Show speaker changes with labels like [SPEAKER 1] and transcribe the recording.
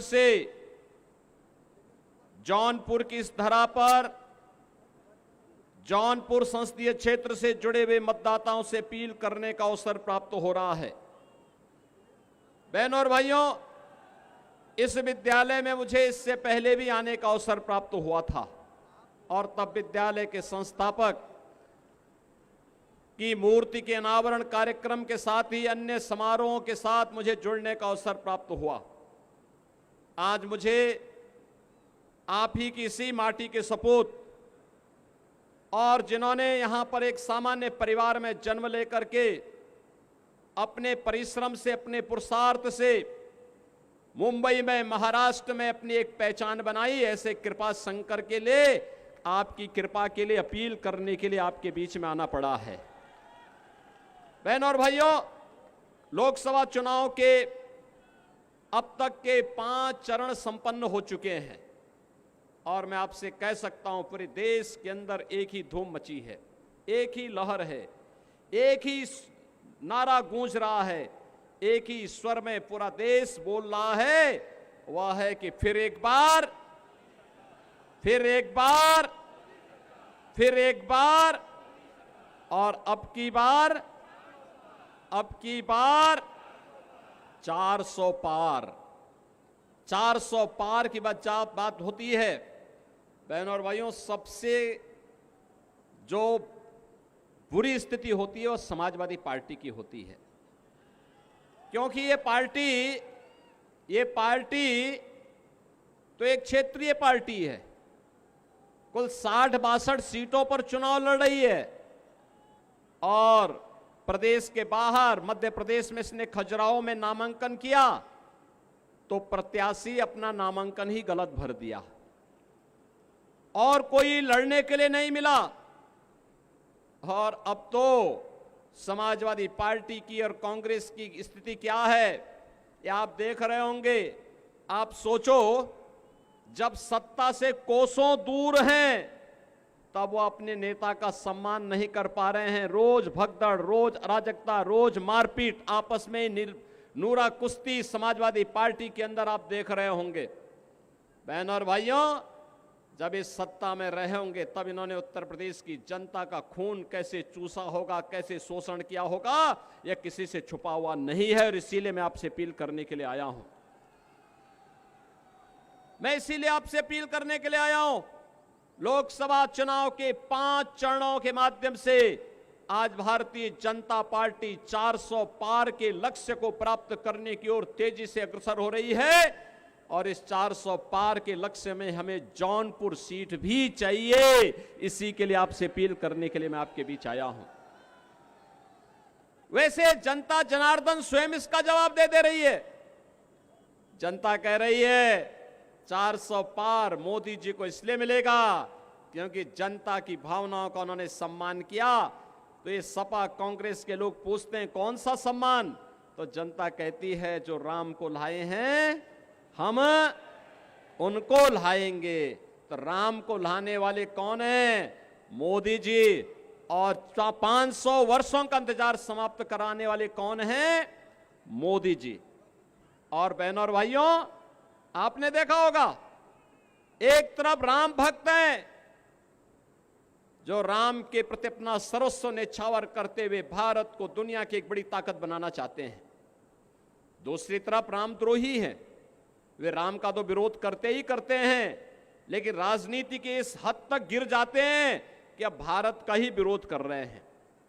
[SPEAKER 1] से जौनपुर की इस धरा पर जौनपुर संसदीय क्षेत्र से जुड़े हुए मतदाताओं से अपील करने का अवसर प्राप्त हो रहा है। बहनों और भाइयों, इस विद्यालय में मुझे इससे पहले भी आने का अवसर प्राप्त हुआ था और तब विद्यालय के संस्थापक की मूर्ति के अनावरण कार्यक्रम के साथ ही अन्य समारोहों के साथ मुझे जुड़ने का अवसर प्राप्त हुआ। आज मुझे आप ही की इसी माटी के सपूत और जिन्होंने यहां पर एक सामान्य परिवार में जन्म लेकर के अपने परिश्रम से, अपने पुरुषार्थ से मुंबई में, महाराष्ट्र में अपनी एक पहचान बनाई, ऐसे कृपा शंकर के लिए, आपकी कृपा के लिए अपील करने के लिए आपके बीच में आना पड़ा है। बहनों और भाइयों, लोकसभा चुनाव के अब तक के 5 चरण संपन्न हो चुके हैं और मैं आपसे कह सकता हूं पूरे देश के अंदर एक ही धूम मची है, एक ही लहर है, एक ही नारा गूंज रहा है, एक ही स्वर में पूरा देश बोल रहा है, वह है कि फिर एक बार, फिर एक बार, फिर एक बार और अब की बार 400 पार। 400 पार की बात होती है। बहनों और भाइयों, सबसे जो बुरी स्थिति होती है वो समाजवादी पार्टी की होती है, क्योंकि ये पार्टी तो एक क्षेत्रीय पार्टी है, कुल 60-62 सीटों पर चुनाव लड़ रही है और प्रदेश के बाहर मध्य प्रदेश में इसने खजुराहो में नामांकन किया तो प्रत्याशी अपना नामांकन ही गलत भर दिया और कोई लड़ने के लिए नहीं मिला। और अब तो समाजवादी पार्टी की और कांग्रेस की स्थिति क्या है ये आप देख रहे होंगे। आप सोचो, जब सत्ता से कोसों दूर हैं तब वो अपने नेता का सम्मान नहीं कर पा रहे हैं। रोज भगदड़, रोज अराजकता, रोज मारपीट, आपस में नूरा कुश्ती समाजवादी पार्टी के अंदर आप देख रहे होंगे। बहनों और भाइयों, जब इस सत्ता में रहे होंगे तब इन्होंने उत्तर प्रदेश की जनता का खून कैसे चूसा होगा, कैसे शोषण किया होगा, यह किसी से छुपा हुआ नहीं है और इसीलिए मैं आपसे अपील करने के लिए आया हूं। मैं इसीलिए आपसे अपील करने के लिए आया हूं। लोकसभा चुनाव के 5 चरणों के माध्यम से आज भारतीय जनता पार्टी 400 पार के लक्ष्य को प्राप्त करने की ओर तेजी से अग्रसर हो रही है और इस 400 पार के लक्ष्य में हमें जौनपुर सीट भी चाहिए। इसी के लिए आपसे अपील करने के लिए मैं आपके बीच आया हूं। वैसे जनता जनार्दन स्वयं इसका जवाब दे रही है। जनता कह रही है 400 पार मोदी जी को इसलिए मिलेगा क्योंकि जनता की भावनाओं का उन्होंने सम्मान किया। तो ये सपा कांग्रेस के लोग पूछते हैं कौन सा सम्मान, तो जनता कहती है जो राम को लाए हैं हम उनको लाएंगे। तो राम को लाने वाले कौन हैं? मोदी जी। और 500 वर्षों का इंतजार समाप्त कराने वाले कौन हैं? मोदी जी। और बहनों और भाइयों, आपने देखा होगा, एक तरफ राम भक्त हैं जो राम के प्रति अपना सर्वस्व न्यौछावर करते हुए भारत को दुनिया की एक बड़ी ताकत बनाना चाहते हैं। दूसरी तरफ रामद्रोही हैं, वे राम का तो विरोध करते ही करते हैं लेकिन राजनीति के इस हद तक गिर जाते हैं कि अब भारत का ही विरोध कर रहे हैं।